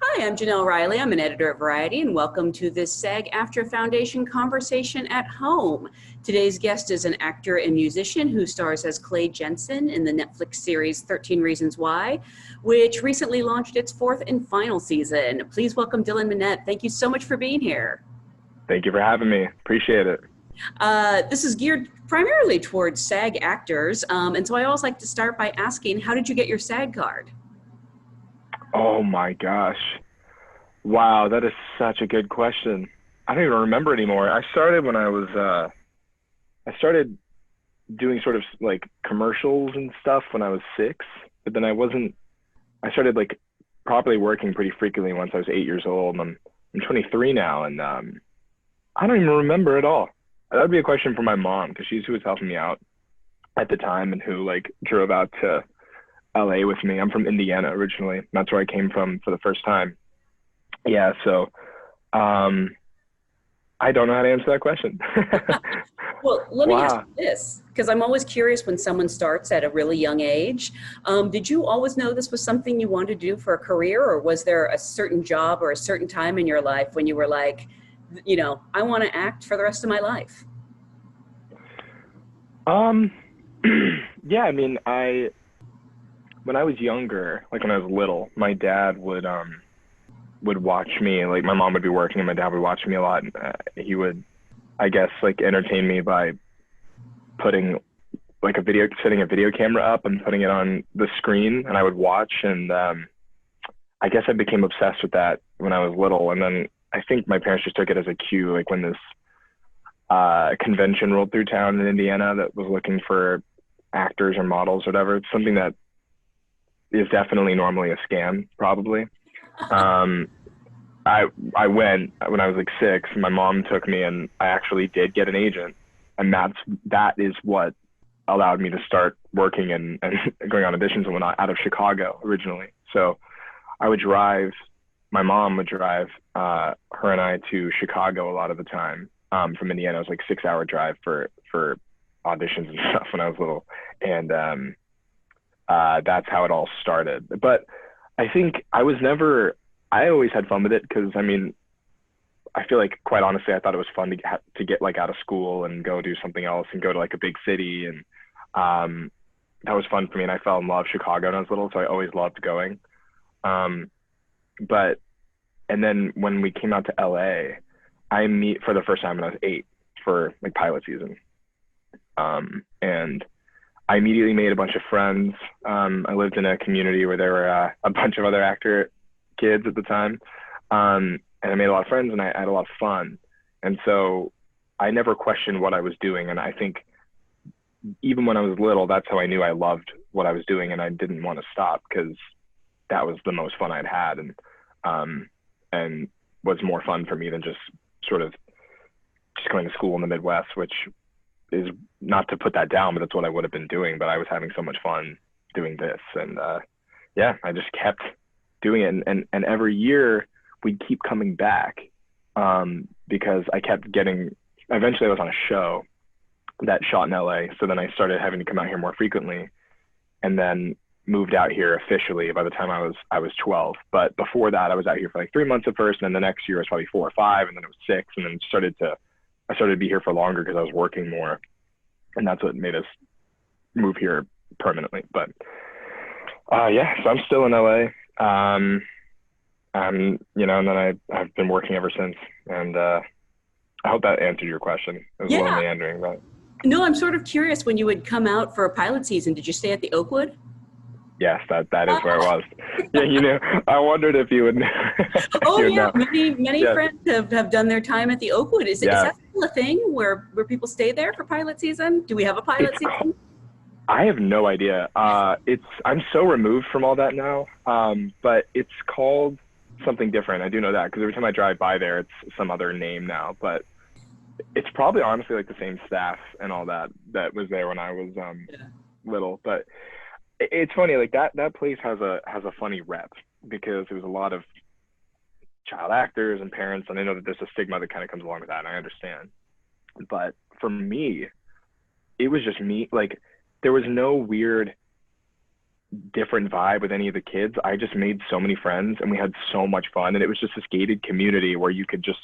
Hi, I'm Janelle Riley. I'm an editor at Variety, and welcome to this SAG-AFTRA Foundation Conversation at Home. Today's guest is an actor and musician who stars as Clay Jensen in the Netflix series 13 Reasons Why, which recently launched its fourth and final season. Please welcome Dylan Minnette. Thank you so much for being here. Thank you for having me. Appreciate it. This is geared primarily towards SAG actors, and so I always like to start by asking, how did you get your SAG card? Oh my gosh. Wow, that is such a good question. I don't even remember anymore. I started when I started doing sort of like commercials and stuff when I was 6, but then I started like properly working pretty frequently once I was 8 years old. And I'm 23 now, and I don't even remember at all. That would be a question for my mom, because she's who was helping me out at the time and who like drove out to LA with me. I'm from Indiana originally. That's where I came from for the first time. Yeah, so I don't know how to answer that question. Well, let me ask Wow. you this, because I'm always curious when someone starts at a really young age. Did you always know this was something you wanted to do for a career, or was there a certain job or a certain time in your life when you were like, I want to act for the rest of my life? Um yeah, I mean, I when I was younger, like when I was little, my dad would watch me. Like my mom would be working and my dad would watch me a lot. And, he would, I guess, like entertain me by putting setting a video camera up and putting it on the screen, and I would watch. And I guess I became obsessed with that when I was little. And then I think my parents just took it as a cue, like when this convention rolled through town in Indiana that was looking for actors or models or whatever. It's something that is definitely normally a scam, probably. Um, I went when I was like 6. My mom took me, and I actually did get an agent, and that is what allowed me to start working and going on auditions and whatnot out of Chicago originally. So I would drive. My mom would drive her and I to Chicago a lot of the time from Indiana. It was like 6-hour drive for auditions and stuff when I was little, and that's how it all started. But I think I always had fun with it, because I mean, I feel like quite honestly, I thought it was fun to get like out of school and go do something else and go to like a big city. And that was fun for me. And I fell in love with Chicago when I was little, so I always loved going. Um, but, and then when we came out to LA, I meet for the first time when I was 8 for like pilot season. And I immediately made a bunch of friends. I lived in a community where there were a bunch of other actor kids at the time. And I made a lot of friends, and I had a lot of fun. And so I never questioned what I was doing. And I think even when I was little, that's how I knew I loved what I was doing, and I didn't want to stop, because that was the most fun I'd had. And was more fun for me than just sort of just going to school in the Midwest, which is not to put that down, but that's what I would have been doing. But I was having so much fun doing this. And yeah, I just kept doing it. And every year we'd keep coming back, because I kept getting, eventually I was on a show that shot in LA. So then I started having to come out here more frequently, and then moved out here officially by the time I was 12. But before that, I was out here for like 3 months at first, and then the next year was probably 4 or 5, and then it was 6, and then I started to be here for longer because I was working more, and that's what made us move here permanently. But yeah, so I'm still in LA. And then I've been working ever since. And I hope that answered your question. It was a little Yeah. meandering, but No, I'm sort of curious, when you would come out for a pilot season, did you stay at the Oakwood? yes, that is where it was. Yeah, I wondered if you would know. Oh You would yeah, know. many Yes, friends have done their time at the Oakwood. Is yeah. that still a thing where people stay there for pilot season? Do we have a It's pilot season? I have no idea. I'm so removed from all that now. But it's called something different. I do know that, because every time I drive by there, it's some other name now. But it's probably honestly like the same staff and all that was there when I was Yeah. little. But it's funny, like that place has a funny rep, because there was a lot of child actors and parents, and I know that there's a stigma that kind of comes along with that, and I understand. But for me, it was just me. Like, there was no weird different vibe with any of the kids. I just made so many friends and we had so much fun. And it was just this gated community where you could just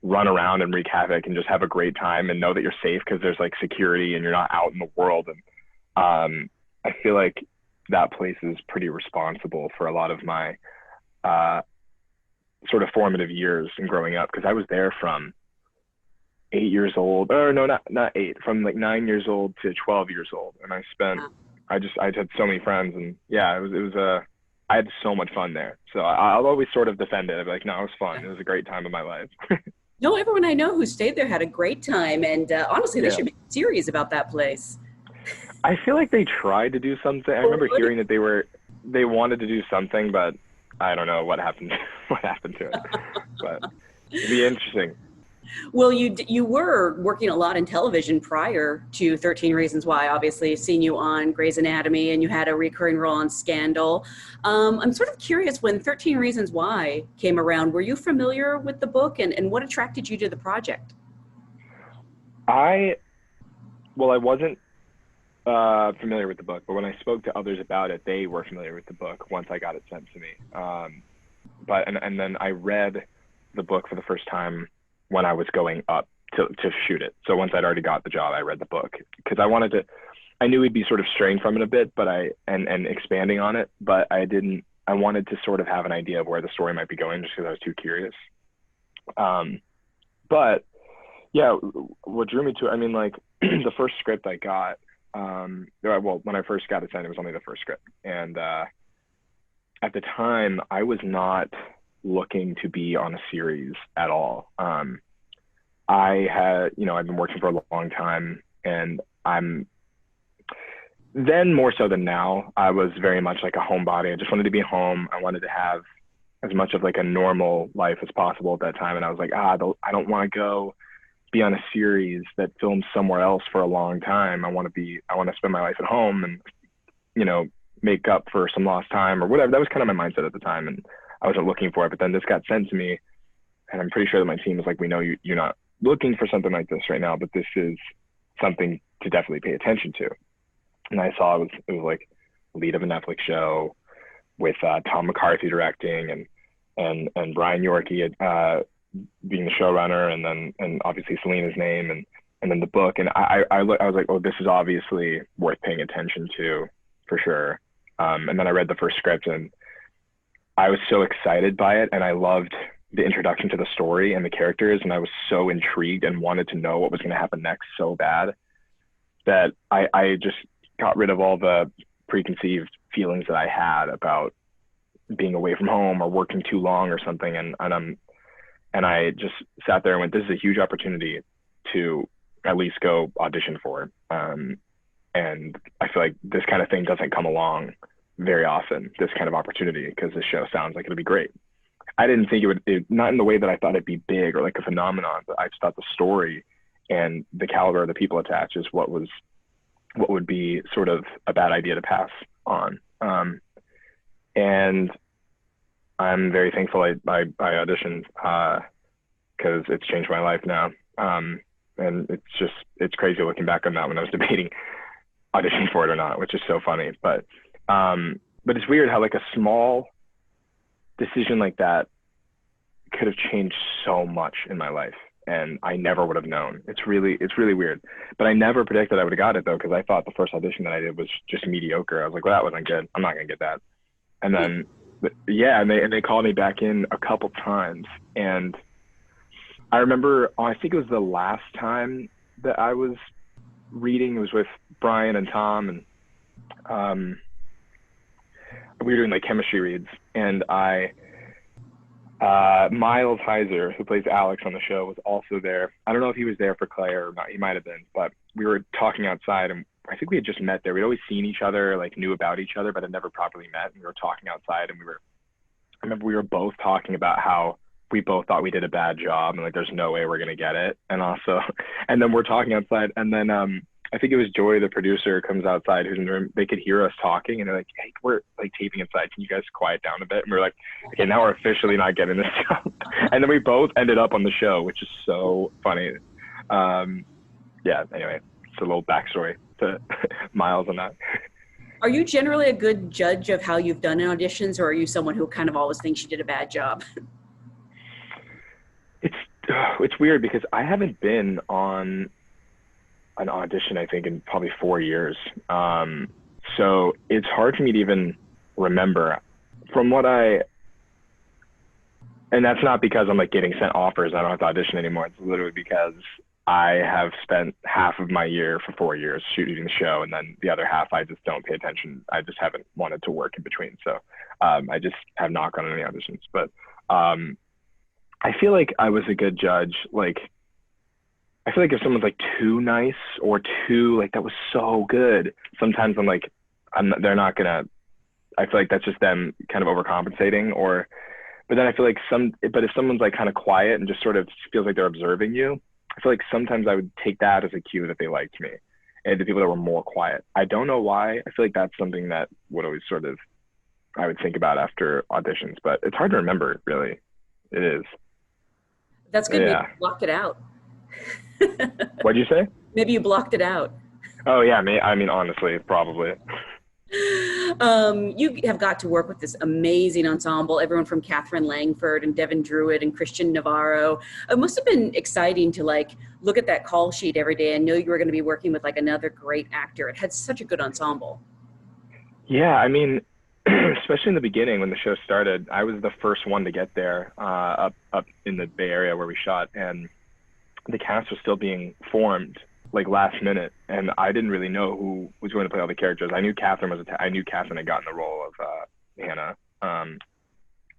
run around and wreak havoc and just have a great time and know that you're safe because there's like security and you're not out in the world. And I feel like that place is pretty responsible for a lot of my sort of formative years and growing up, because I was there from 8 years old, or no, not 8, from like 9 years old to 12 years old. And I had so many friends, and yeah, I had so much fun there. So I'll always sort of defend it. I'd be like, no, it was fun. It was a great time of my life. No, everyone I know who stayed there had a great time. And honestly, they Yeah. should make a series about that place. I feel like they tried to do something. I remember hearing that they wanted to do something, but I don't know what happened to it. But it'd be interesting. Well, you were working a lot in television prior to 13 Reasons Why. Obviously, I've seen you on Grey's Anatomy, and you had a recurring role on Scandal. I'm sort of curious, when 13 Reasons Why came around, were you familiar with the book, and what attracted you to the project? I wasn't familiar with the book, but when I spoke to others about it, they were familiar with the book once I got it sent to me. And then I read the book for the first time when I was going up to shoot it. So once I'd already got the job, I read the book because I knew we'd be sort of straying from it a bit, but and expanding on it, but I wanted to sort of have an idea of where the story might be going just because I was too curious. But yeah, what drew me to it, I mean, like the first script I got, when I first got it sent, it was only the first script. And at the time, I was not looking to be on a series at all. I'd been working for a long time, and then more so than now, I was very much like a homebody. I just wanted to be home. I wanted to have as much of like a normal life as possible at that time. And I was like, I don't want to go be on a series that films somewhere else for a long time. I want to spend my life at home and, make up for some lost time or whatever. That was kind of my mindset at the time. And I wasn't looking for it, but then this got sent to me, and I'm pretty sure that my team was like, we know you're not looking for something like this right now, but this is something to definitely pay attention to. And I saw it was like lead of a Netflix show with Tom McCarthy directing and Brian Yorkie being the showrunner, and obviously Selena's name and then the book. And I was like, oh, this is obviously worth paying attention to for sure. And then I read the first script and I was so excited by it, and I loved the introduction to the story and the characters, and I was so intrigued and wanted to know what was going to happen next so bad that I just got rid of all the preconceived feelings that I had about being away from home or working too long or something. And I just sat there and went, this is a huge opportunity to at least go audition for. And I feel like this kind of thing doesn't come along very often, this kind of opportunity, because this show sounds like it'll be great. I didn't think not in the way that I thought it'd be big or like a phenomenon, but I just thought the story and the caliber of the people attached is what would be sort of a bad idea to pass on. And I'm very thankful I auditioned because it's changed my life now. And it's crazy looking back on that when I was debating auditioning for it or not, which is so funny. But it's weird how like a small decision like that could have changed so much in my life, and I never would have known. It's really weird. But I never predicted I would have got it though, because I thought the first audition that I did was just mediocre. I was like, well, that wasn't good. I'm not gonna get that. And then yeah, and they called me back in a couple times, and I remember I think it was the last time that I was reading. It was with Brian and Tom, and we were doing like chemistry reads, and Miles Heiser, who plays Alex on the show, was also there. I don't know if he was there for Claire or not. He might have been, but we were talking outside, and I think we had just met there. We'd always seen each other, like knew about each other, but had never properly met. And we were talking outside, and I remember we were both talking about how we both thought we did a bad job, and like there's no way we're gonna get it. And then we're talking outside, and then I think it was Joy, the producer, comes outside, who's in the room. They could hear us talking, and they're like, hey, we're like taping inside. Can you guys quiet down a bit? And we're like, okay, now we're officially not getting this job. And then we both ended up on the show, which is so funny. Yeah, anyway, it's a little backstory to Miles on that. Are you generally a good judge of how you've done in auditions, or are you someone who kind of always thinks you did a bad job? It's it's weird because I haven't been on an audition, I think, in probably 4 years. So it's hard for me to even remember. From what and that's not because I'm like getting sent offers. I don't have to audition anymore. It's literally because I have spent half of my year for 4 years shooting the show, and then the other half I just don't pay attention. I just haven't wanted to work in between. So I just have not gone on any auditions. But I feel like I was a good judge. Like, I feel like if someone's like too nice or too like that was so good, sometimes I'm like, they're not gonna. I feel like that's just them kind of overcompensating. Or, but then I feel like but if someone's like kind of quiet and just sort of feels like they're observing you, I feel like sometimes I would take that as a cue that they liked me, and the people that were more quiet. I don't know why. I feel like that's something that would always sort of I would think about after auditions, but it's hard to remember. Really, it is. That's good. Maybe Yeah. you blocked it out. What'd you say? Maybe you blocked it out. Oh yeah, I mean, honestly, probably. You have got to work with this amazing ensemble, everyone from Catherine Langford and Devin Druitt and Christian Navarro. It must have been exciting to like look at that call sheet every day and know you were going to be working with like another great actor. It had such a good ensemble. Yeah, I mean, especially in the beginning when the show started, I was the first one to get there, up in the Bay Area where we shot, and the cast was still being formed like last minute, and I didn't really know who was going to play all the characters. I knew Catherine had gotten the role of Hannah, and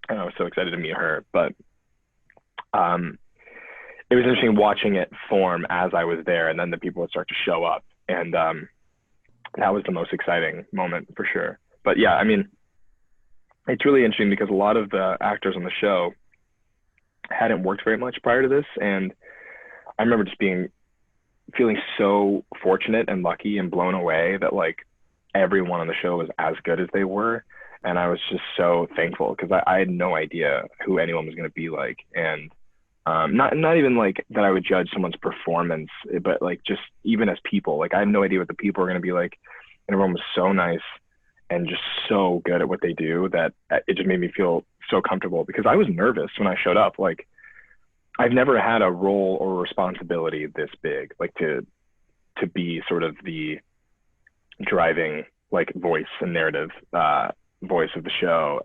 I was so excited to meet her. But it was interesting watching it form as I was there, and then the people would start to show up, and that was the most exciting moment for sure. But yeah, I mean, it's really interesting because a lot of the actors on the show hadn't worked very much prior to this, and I remember just feeling so fortunate and lucky and blown away that like everyone on the show was as good as they were. And I was just so thankful because I had no idea who anyone was going to be like. And not even like that I would judge someone's performance, but like just even as people, like I had no idea what the people were going to be like. And everyone was so nice and just so good at what they do that it just made me feel so comfortable because I was nervous when I showed up. Like, I've never had a role or responsibility this big, like to be sort of the driving like voice and narrative voice of the show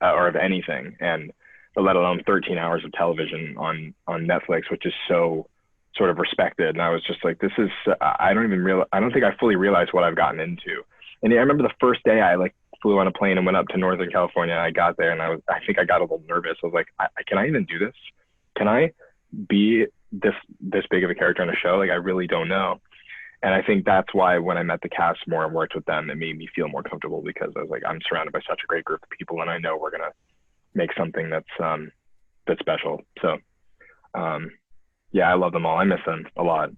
or of anything, and let alone 13 hours of television on Netflix, which is so sort of respected. And I was just like, this is I don't think I fully realized what I've gotten into. And I remember the first day I like flew on a plane and went up to Northern California. I got there and I think I got a little nervous. I was like, can I even do this? Can I be this big of a character on a show? Like, I really don't know. And I think that's why when I met the cast more and worked with them, it made me feel more comfortable because I was like, I'm surrounded by such a great group of people, and I know we're gonna make something that's special. So yeah, I love them all. I miss them a lot.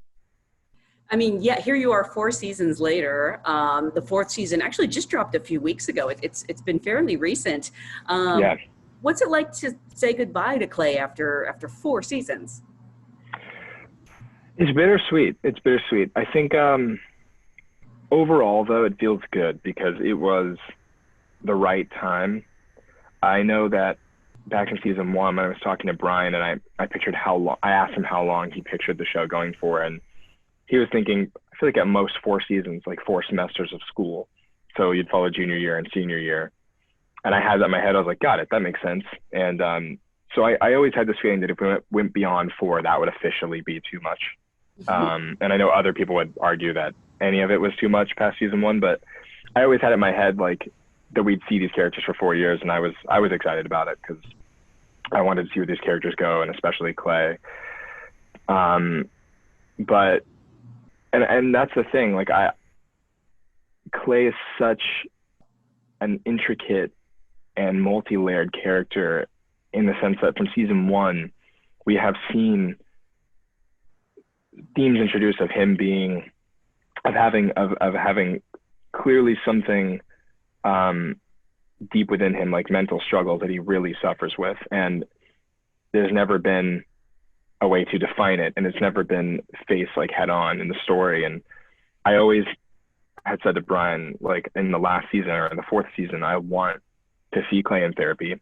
I mean, yeah, here you are 4 seasons later. The fourth season actually just dropped a few weeks ago. It's been fairly recent. Yeah. What's it like to say goodbye to Clay after 4 seasons? It's bittersweet. I think overall, though, it feels good because it was the right time. I know that back in season 1, when I was talking to Brian and I pictured I asked him how long he pictured the show going for, and he was thinking, I feel like at most 4 seasons, like 4 semesters of school. So you'd follow junior year and senior year. And I had that in my head. I was like, got it. That makes sense. And so I always had this feeling that if we went beyond 4, that would officially be too much. And I know other people would argue that any of it was too much past season 1, but I always had it in my head like that we'd see these characters for 4 years, and I was excited about it because I wanted to see where these characters go, and especially Clay. But and that's the thing. Like Clay is such an intricate and multi-layered character in the sense that from season 1, we have seen themes introduced of him having clearly something deep within him, like mental struggles that he really suffers with. And there's never been a way to define it. And it's never been faced like head on in the story. And I always had said to Brian, like in the last season or in the fourth season, I want to see Clay in therapy,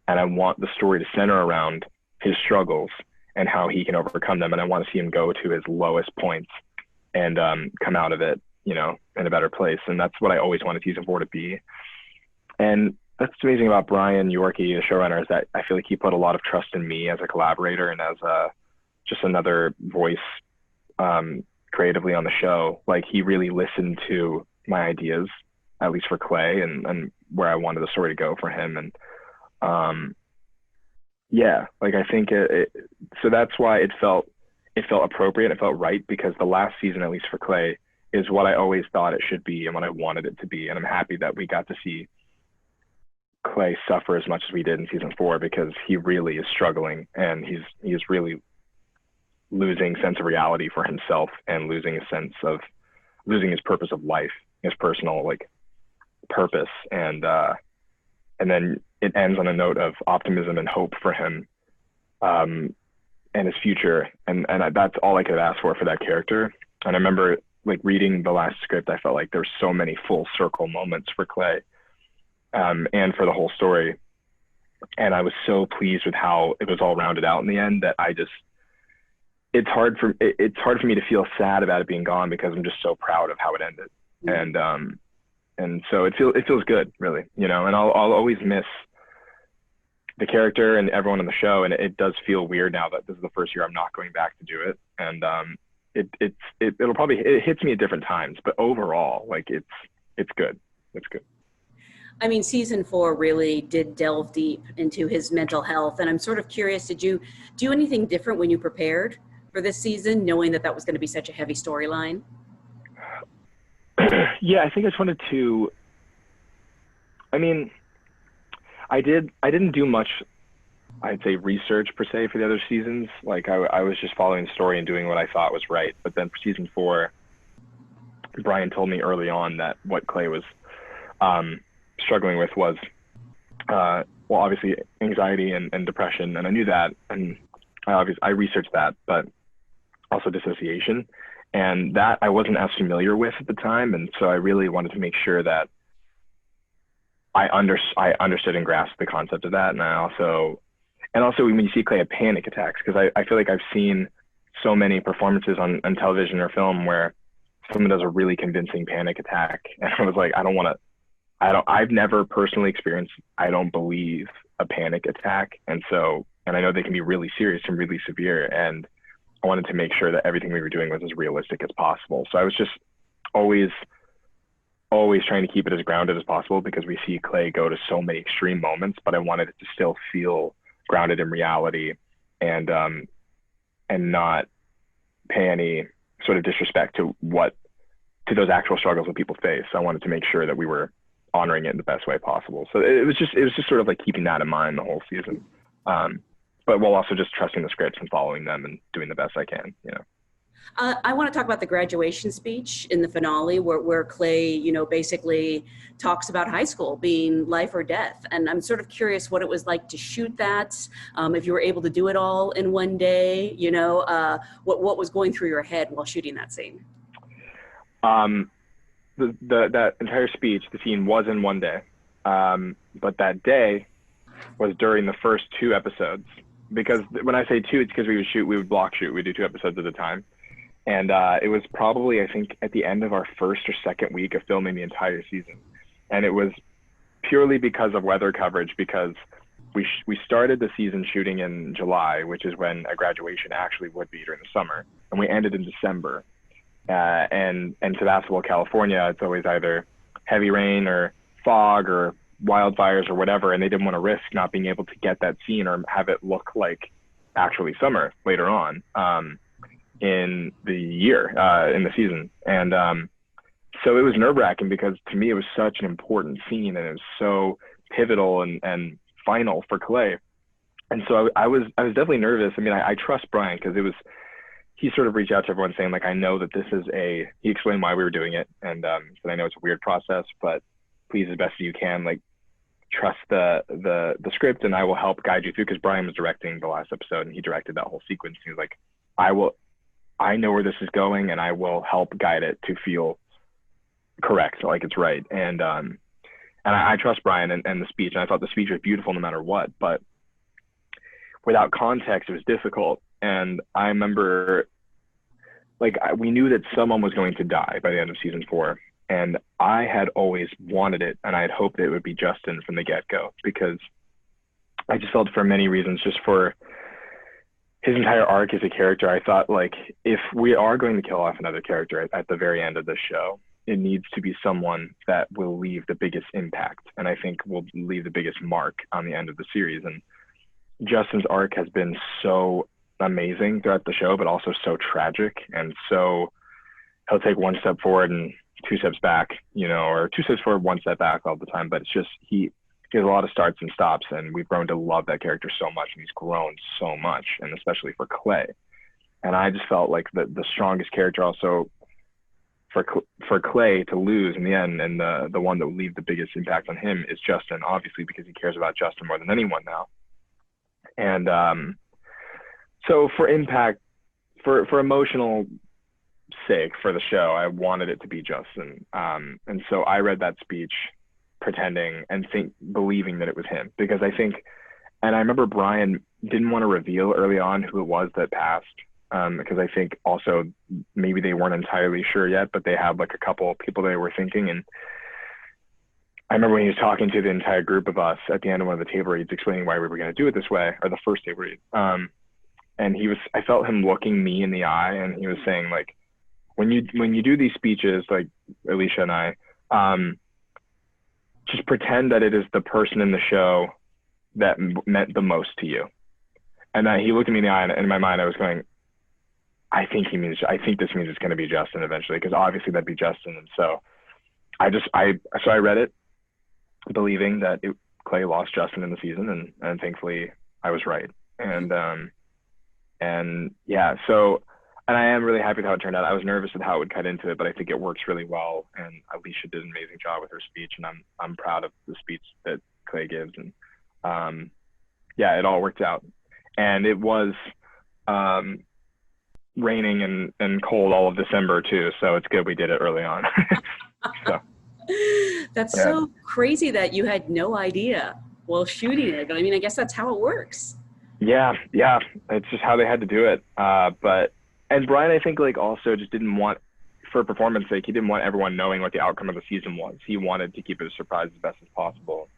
and I want the story to center around his struggles and how he can overcome them. And I want to see him go to his lowest points and come out of it, you know, in a better place. And that's what I always wanted season 4 to be. And that's amazing about Brian Yorkie, the showrunner, is that I feel like he put a lot of trust in me as a collaborator and as just another voice creatively on the show. Like, he really listened to my ideas, at least for Clay, and where I wanted the story to go for him. And yeah, like I think so that's why it felt appropriate. It felt right, because the last season, at least for Clay, is what I always thought it should be and what I wanted it to be. And I'm happy that we got to see Clay suffer as much as we did in season 4, because he really is struggling, and he's really losing sense of reality for himself, and losing his purpose of life, his personal like purpose. And then it ends on a note of optimism and hope for him and his future. And that's all I could ask for that character. And I remember like reading the last script, I felt like there were so many full circle moments for Clay and for the whole story. And I was so pleased with how it was all rounded out in the end that it's hard for me to feel sad about it being gone, because I'm just so proud of how it ended. Mm-hmm. And so it feels good, really, you know. And I'll always miss the character and everyone on the show, and it does feel weird now that this is the first year I'm not going back to do it. And it'll probably hits me at different times, but overall, like it's good. It's good. I mean, season 4 really did delve deep into his mental health, and I'm sort of curious, did you do anything different when you prepared for this season, knowing that was going to be such a heavy storyline? Yeah, I think I just wanted to, I mean, I didn't do much, I'd say, research per se for the other seasons. Like I was just following the story and doing what I thought was right. But then for season 4, Brian told me early on that what Clay was struggling with was, well, obviously anxiety and depression. And I knew that, and I researched that, but also dissociation. And that I wasn't as familiar with at the time. And so I really wanted to make sure that I understood and grasped the concept of that. And also when you see Clay have panic attacks, because I feel like I've seen so many performances on television or film where someone does a really convincing panic attack. And I was like, I've never personally experienced, I don't believe, a panic attack. And I know they can be really serious and really severe. And I wanted to make sure that everything we were doing was as realistic as possible. So I was just always trying to keep it as grounded as possible, because we see Clay go to so many extreme moments, but I wanted it to still feel grounded in reality and not pay any sort of disrespect to those actual struggles that people face. So I wanted to make sure that we were honoring it in the best way possible. So it was just sort of like keeping that in mind the whole season. But while also just trusting the scripts and following them and doing the best I can, you know. I want to talk about the graduation speech in the finale where Clay, you know, basically talks about high school being life or death. And I'm sort of curious what it was like to shoot that, if you were able to do it all in one day, you know, what was going through your head while shooting that scene? That entire speech, the scene was in one day. But that day was during the first 2 episodes. Because when I say 2, it's because we would block shoot. We'd do 2 episodes at a time. And it was probably, I think, at the end of our first or second week of filming the entire season. And it was purely because of weather coverage, because we started the season shooting in July, which is when a graduation actually would be during the summer. And we ended in December. And Sebastopol, California, it's always either heavy rain or fog or wildfires or whatever, and they didn't want to risk not being able to get that scene or have it look like actually summer later on in the year, in the season. And so it was nerve-wracking, because to me it was such an important scene, and it was so pivotal and final for Clay. And so I was definitely nervous. I mean, I trust Brian, because he sort of reached out to everyone saying, like, I know that this is he explained why we were doing it, and said, I know it's a weird process, but please, as best as you can, like, trust the script, and I will help guide you through, because Brian was directing the last episode, and he directed that whole sequence. He was like, I know where this is going, and I will help guide it to feel correct, like it's right. And I trust Brian and the speech, and I thought the speech was beautiful no matter what. But without context, it was difficult. And I remember, like, we knew that someone was going to die by the end of season 4, and I had always wanted it, and I had hoped that it would be Justin from the get-go, because I just felt, for many reasons, just for his entire arc as a character, I thought, like, if we are going to kill off another character at the very end of this show, it needs to be someone that will leave the biggest impact, and I think will leave the biggest mark on the end of the series. And Justin's arc has been so amazing throughout the show, but also so tragic. And so he'll take one step forward and 2 steps back, you know, or 2 steps forward, 1 step back all the time. But it's just, he has a lot of starts and stops, and we've grown to love that character so much, and he's grown so much, and especially for Clay. And I just felt like the strongest character also for Clay to lose in the end, and the one that will leave the biggest impact on him is Justin, obviously, because he cares about Justin more than anyone now. And so for impact, for emotional sake for the show, I wanted it to be Justin. And so I read that speech pretending and believing that it was him, because I think, and I remember Brian didn't want to reveal early on who it was that passed, because I think also maybe they weren't entirely sure yet, but they had like a couple of people they were thinking. And I remember when he was talking to the entire group of us at the end of one of the table reads, explaining why we were going to do it this way, or the first table read. And I felt him looking me in the eye, and he was saying, like, when you do these speeches, like Alicia and I, just pretend that it is the person in the show that meant the most to you. And then he looked at me in the eye, and in my mind I was going, I think this means it's going to be Justin eventually, because obviously that'd be Justin. And so I read it believing that Clay lost Justin in the season, and thankfully I was right. And yeah, so, and I am really happy with how it turned out. I was nervous with how it would cut into it, but I think it works really well. And Alicia did an amazing job with her speech, and I'm proud of the speech that Clay gives. And yeah, it all worked out. And it was raining and cold all of December too, so it's good we did it early on. So that's so crazy that you had no idea while shooting it, but I mean, I guess that's how it works. Yeah, it's just how they had to do it. And Brian, I think, like, also just didn't want, for performance sake, he didn't want everyone knowing what the outcome of the season was. He wanted to keep it a surprise as best as possible.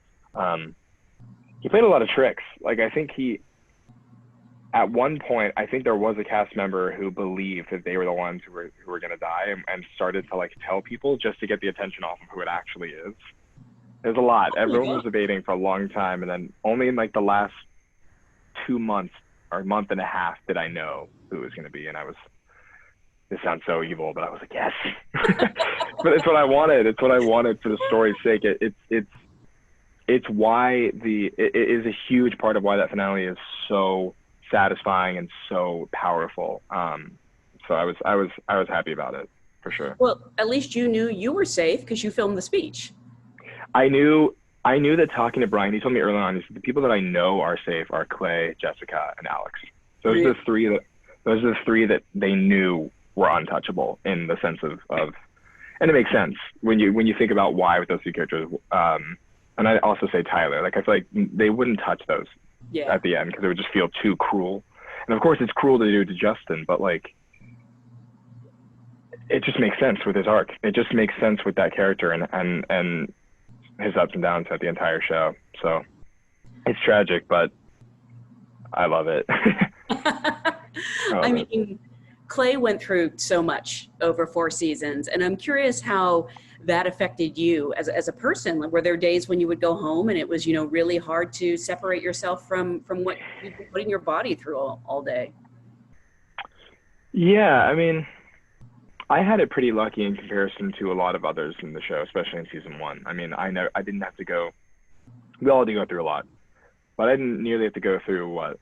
He played a lot of tricks. Like, I think at one point, I think there was a cast member who believed that they were the ones who were going to die, and started to, like, tell people just to get the attention off of who it actually is. There's a lot. Everyone was debating for a long time, and then only in, like, the last 2 months or a month and a half did I know who it was going to be. And this sounds so evil, but I was like, yes. But it's what I wanted. It's what I wanted for the story's sake. It's why it is a huge part of why that finale is so satisfying and so powerful. So I was happy about it, for sure. Well, at least you knew you were safe because you filmed the speech. I knew that talking to Brian, he told me early on, he said, the people that I know are safe are Clay, Jessica, and Alex. Those are the three that they knew were untouchable, in the sense of, and it makes sense when you think about why with those 2 characters. And I also say Tyler, like, I feel like they wouldn't touch those at the end, because it would just feel too cruel. And of course it's cruel to do to Justin, but, like, it just makes sense with his arc. It just makes sense with that character and his ups and downs at the entire show. So it's tragic, but I love it. I mean, Clay went through so much over 4 seasons, and I'm curious how that affected you as a person. Like, were there days when you would go home and it was, you know, really hard to separate yourself from what you've been putting your body through all day? Yeah, I mean, I had it pretty lucky in comparison to a lot of others in the show, especially in season 1. I mean, I didn't have to go, we all had to go through a lot, but I didn't nearly have to go through what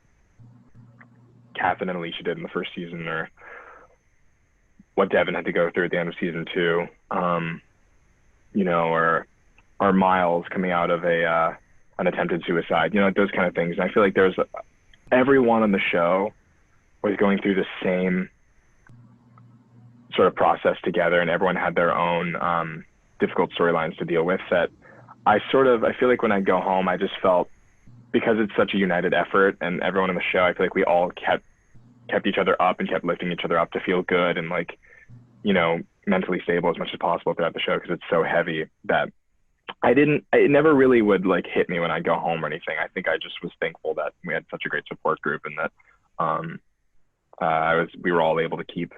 Catherine and Alicia did in the first season, or what Devin had to go through at the end of season 2, you know, or Miles coming out of an attempted suicide, you know, like those kind of things. And I feel like everyone on the show was going through the same sort of process together, and everyone had their own difficult storylines to deal with that I feel like when I go home, I just felt, because it's such a united effort and everyone on the show, I feel like we all kept each other up and kept lifting each other up to feel good and like, you know, mentally stable as much as possible throughout the show, because it's so heavy that it never really would like hit me when I go home or anything. I think I just was thankful that we had such a great support group and that we were all able to keep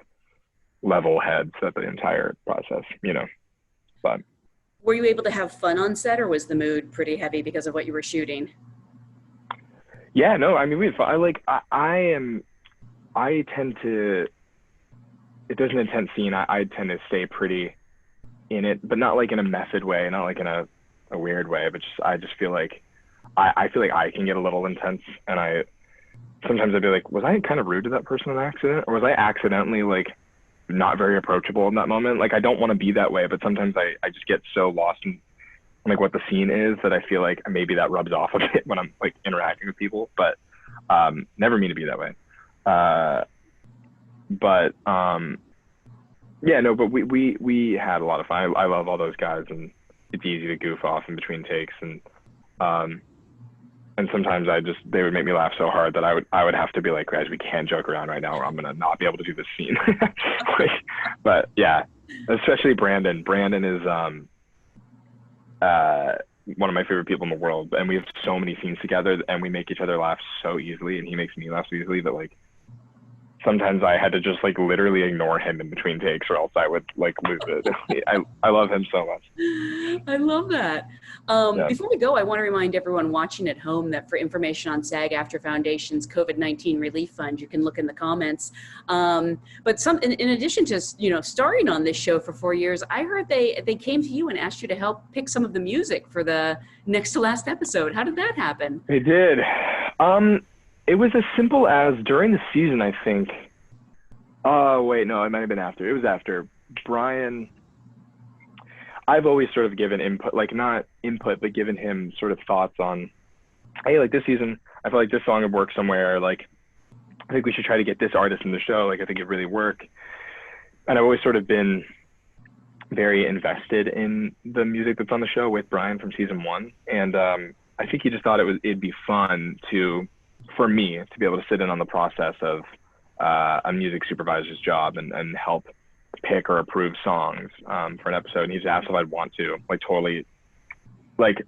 level heads at the entire process, you know. But were you able to have fun on set, or was the mood pretty heavy because of what you were shooting? Yeah, no, I mean, we had fun. I tend to, if there's an intense scene, I tend to stay pretty in it, but not like in a method way, not like in a weird way, but I just feel like I feel like I can get a little intense, and sometimes I'd be like, was I kind of rude to that person on accident, or was I accidentally like not very approachable in that moment? Like, I don't want to be that way, but sometimes I just get so lost in like what the scene is that I feel like maybe that rubs off a bit when I'm like interacting with people, but never mean to be that way. Yeah, no, but we had a lot of fun. I love all those guys, and it's easy to goof off in between takes, and sometimes they would make me laugh so hard that I would have to be like, guys, we can't joke around right now, or I'm gonna not be able to do this scene. But yeah, especially Brandon. Brandon is one of my favorite people in the world, and we have so many scenes together, and we make each other laugh so easily, and he makes me laugh so easily that like sometimes I had to just like literally ignore him in between takes, or else I would like lose it. I love him so much. I love that. Yeah. Before we go, I want to remind everyone watching at home that for information on SAG-AFTRA Foundation's COVID-19 Relief Fund, you can look in the comments. But in addition to, you know, starring on this show for 4 years, I heard they came to you and asked you to help pick some of the music for the next to last episode. How did that happen? They did. It was as simple as during the season, I think. Oh, wait, no, it might have been after. It was after. Brian, I've always sort of given input, like not input, but given him sort of thoughts on, hey, like this season, I feel like this song would work somewhere. Like, I think we should try to get this artist in the show. Like, I think it'd really work. And I've always sort of been very invested in the music that's on the show with Brian from season 1. And I think he just thought it'd be fun for me to be able to sit in on the process of a music supervisor's job and help pick or approve songs for an episode. And he's asked if I'd want to, like, totally, like,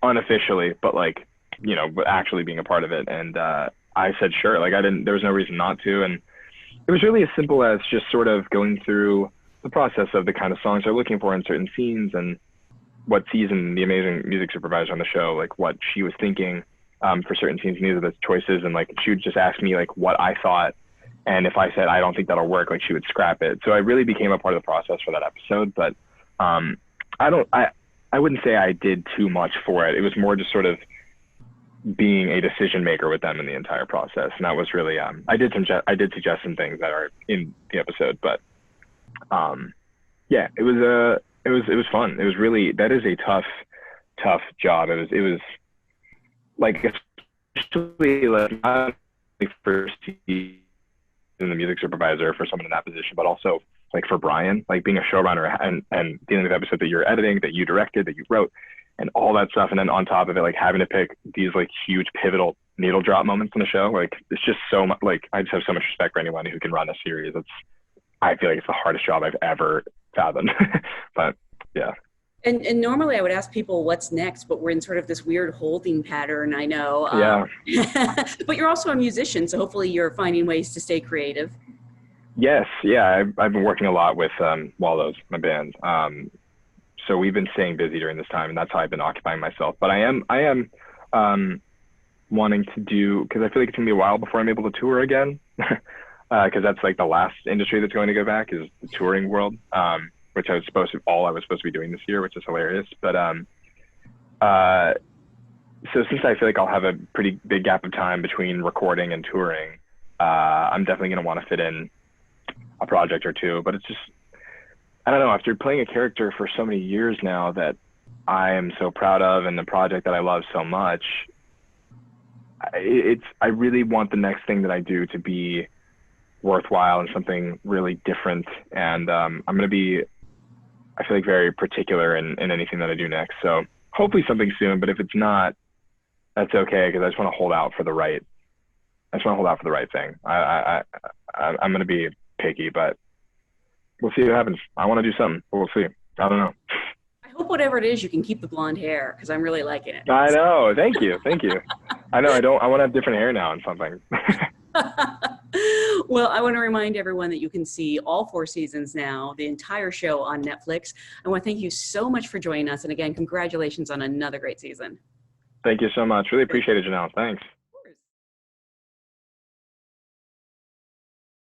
unofficially, but like, you know, actually being a part of it. And I said sure. Like, there was no reason not to. And it was really as simple as just sort of going through the process of the kind of songs they're looking for in certain scenes, and what season the amazing music supervisor on the show, like what she was thinking for certain scenes, and these are the choices. And like, she would just ask me like what I thought, and if I said I don't think that'll work, like, she would scrap it. So I really became a part of the process for that episode. But I wouldn't say I did too much for it. It was more just sort of being a decision maker with them in the entire process. And that was really I did suggest some things that are in the episode, but yeah, it was fun. It was really, that is a tough job. It was like, especially like not the first season, the music supervisor for someone in that position, but also like for Brian, like being a showrunner and dealing with episodes that you're editing, that you directed, that you wrote, and all that stuff. And then on top of it, like having to pick these like huge pivotal needle drop moments in the show. Like, it's just so much, like, I just have so much respect for anyone who can run a series. I feel like it's the hardest job I've ever fathomed. But yeah. And normally I would ask people what's next, but we're in sort of this weird holding pattern, I know. Yeah. But you're also a musician, so hopefully you're finding ways to stay creative. Yes. Yeah. I've been working a lot with Wallows, my band. So we've been staying busy during this time, and that's how I've been occupying myself. But I am wanting to do, because I feel like it's gonna be a while before I'm able to tour again. Because that's like the last industry that's going to go back is the touring world. Which I was supposed to be doing this year, which is hilarious. But so since I feel like I'll have a pretty big gap of time between recording and touring, I'm definitely going to want to fit in a project or two. But it's just, I don't know, after playing a character for so many years now that I am so proud of, and the project that I love so much, I really want the next thing that I do to be worthwhile and something really different. And I'm going to be I feel like very particular in anything that I do next. So hopefully something soon, but if it's not, that's okay, because I just want to hold out for the right. I just want to hold out for the right thing. I'm going to be picky, but we'll see what happens. I want to do something, but we'll see. I don't know. I hope whatever it is, you can keep the blonde hair, because I'm really liking it. I know. Thank you. Thank you. I know. I want to have different hair now and something. Well, I want to remind everyone that you can see all 4 seasons now, the entire show on Netflix. I want to thank you so much for joining us. And again, congratulations on another great season. Thank you so much. Really appreciate it, Janelle. Thanks.